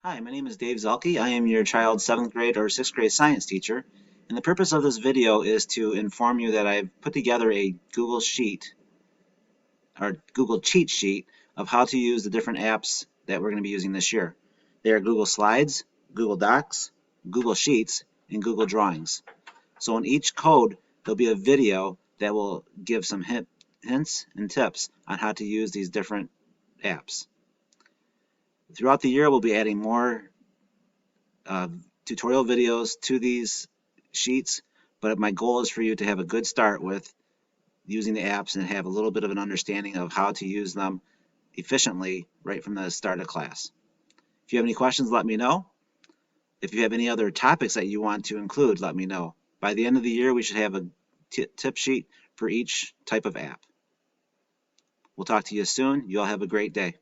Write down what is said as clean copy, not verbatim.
Hi, my name is Dave Zelke. I am your child's 7th grade or 6th grade science teacher. And the purpose of this video is to inform you that I've put together a Google Sheet or Google cheat sheet of how to use the different apps that we're going to be using this year. They are Google Slides, Google Docs, Google Sheets, and Google Drawings. So in each code, there'll be a video that will give some hints and tips on how to use these different apps. Throughout the year, we'll be adding more uh, tutorial videos to these sheets, but my goal is for you to have a good start with using the apps and have a little bit of an understanding of how to use them efficiently right from the start of class. If you have any questions, let me know. If you have any other topics that you want to include, let me know. By the end of the year, we should have a tip sheet for each type of app. We'll talk to you soon. You all have a great day.